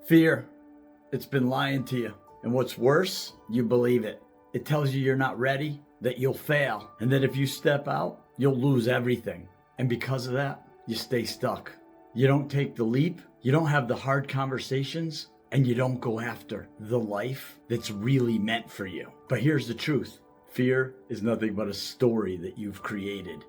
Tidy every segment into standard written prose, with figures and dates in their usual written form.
Fear, it's been lying to you. And what's worse, you believe it. It tells you you're not ready, that you'll fail, and that if you step out, you'll lose everything. And because of that, you stay stuck. You don't take the leap, you don't have the hard conversations, and you don't go after the life that's really meant for you. But here's the truth. Fear is nothing but a story that you've created,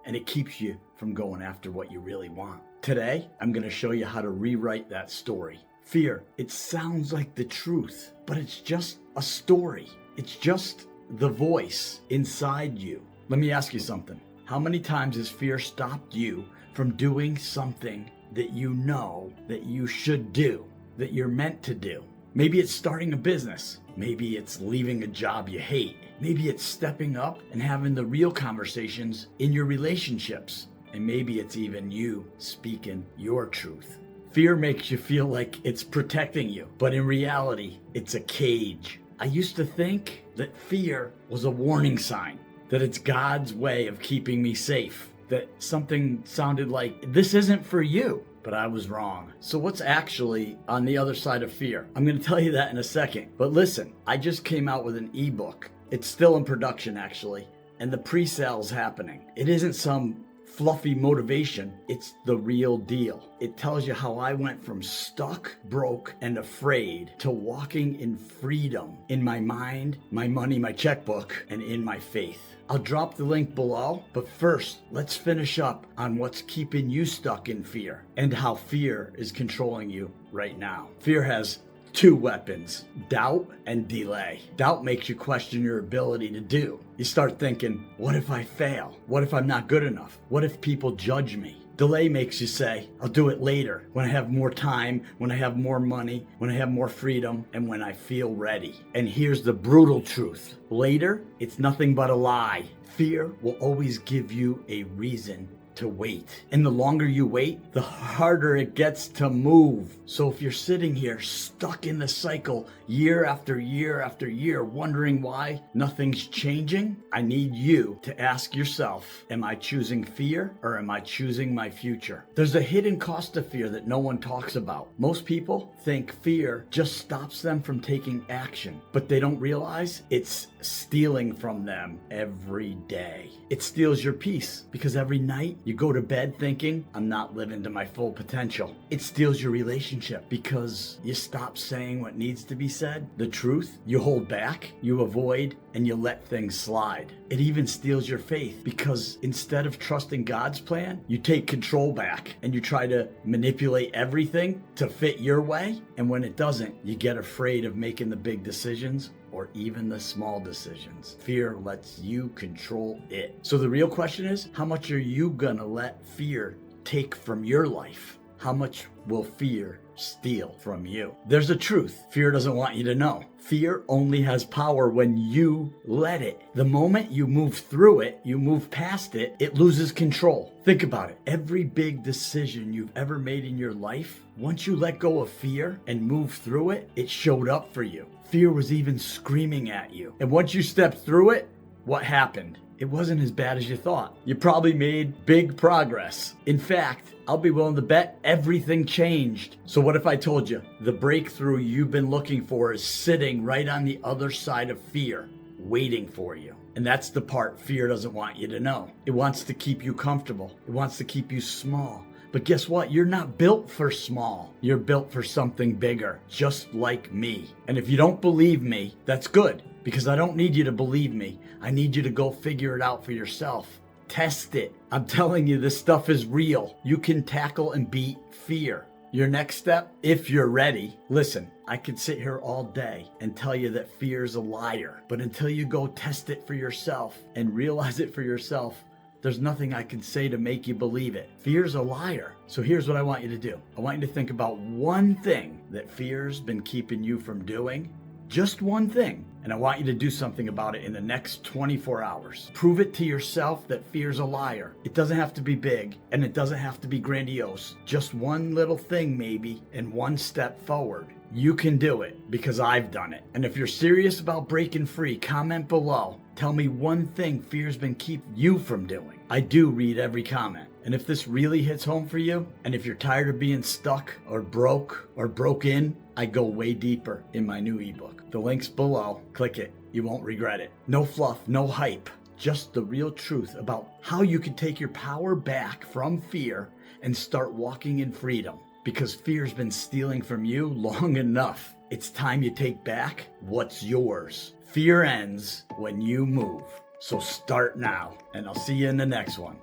and it keeps you from going after what you really want. Today, I'm going to show you how to rewrite that story. Fear, it sounds like the truth, but it's just a story. It's just the voice inside you. Let me ask you something. How many times has fear stopped you from doing something that you know that you should do, that you're meant to do? Maybe it's starting a business. Maybe it's leaving a job you hate. Maybe it's stepping up and having the real conversations in your relationships. And maybe it's even you speaking your truth. Fear makes you feel like it's protecting you, but in reality, it's a cage. I used to think that fear was a warning sign, that it's God's way of keeping me safe, that something sounded like, this isn't for you, but I was wrong. So what's actually on the other side of fear? I'm going to tell you that in a second, but listen, I just came out with an ebook. It's still in production actually, and the pre-sale's happening. It isn't some fluffy motivation, it's the real deal. It tells you how I went from stuck, broke, and afraid to walking in freedom in my mind, my money, my checkbook, and in my faith. I'll drop the link below, but first, let's finish up on what's keeping you stuck in fear and how fear is controlling you right now. Fear has two weapons, doubt and delay. Doubt makes you question your ability to do. You start thinking, what if I fail? What if I'm not good enough? What if people judge me? Delay makes you say, I'll do it later, when I have more time, when I have more money, when I have more freedom, and when I feel ready. And here's the brutal truth. Later, it's nothing but a lie. Fear will always give you a reason to wait. And the longer you wait, the harder it gets to move. So if you're sitting here stuck in the cycle year after year after year, wondering why nothing's changing, I need you to ask yourself, am I choosing fear or am I choosing my future? There's a hidden cost of fear that no one talks about. Most people think fear just stops them from taking action, but they don't realize it's stealing from them every day. It steals your peace because every night you go to bed thinking, I'm not living to my full potential. It steals your relationship because you stop saying what needs to be said. The truth, you hold back, you avoid, and you let things slide. It even steals your faith because instead of trusting God's plan, you take control back and you try to manipulate everything to fit your way. And when it doesn't, you get afraid of making the big decisions or even the small decisions. Fear lets you control it. So the real question is, how much are you gonna let fear take from your life? How much will fear steal from you? There's a truth fear doesn't want you to know. Fear only has power when you let it. The moment you move through it, you move past it, it loses control. Think about it. Every big decision you've ever made in your life, once you let go of fear and move through it, it showed up for you. Fear was even screaming at you. And once you stepped through it, what happened? It wasn't as bad as you thought. You probably made big progress. In fact, I'll be willing to bet everything changed. So what if I told you the breakthrough you've been looking for is sitting right on the other side of fear, waiting for you? And that's the part fear doesn't want you to know. It wants to keep you comfortable. It wants to keep you small. But guess what? You're not built for small. You're built for something bigger, just like me. And if you don't believe me, that's good, because I don't need you to believe me. I need you to go figure it out for yourself. Test it. I'm telling you, this stuff is real. You can tackle and beat fear. Your next step, if you're ready, listen, I could sit here all day and tell you that fear's a liar. But until you go test it for yourself and realize it for yourself, there's nothing I can say to make you believe it. Fear's a liar. So here's what I want you to do. I want you to think about one thing that fear's been keeping you from doing. Just one thing. And I want you to do something about it in the next 24 hours. Prove it to yourself that fear's a liar. It doesn't have to be big and it doesn't have to be grandiose. Just one little thing maybe and one step forward. You can do it because I've done it. And if you're serious about breaking free, comment below. Tell me one thing fear's been keeping you from doing. I do read every comment. And if this really hits home for you, and if you're tired of being stuck or broke in, I go way deeper in my new ebook. The link's below. Click it. You won't regret it. No fluff, no hype. Just the real truth about how you can take your power back from fear and start walking in freedom. Because fear's been stealing from you long enough. It's time you take back what's yours. Fear ends when you move. So start now, and I'll see you in the next one.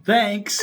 Thanks.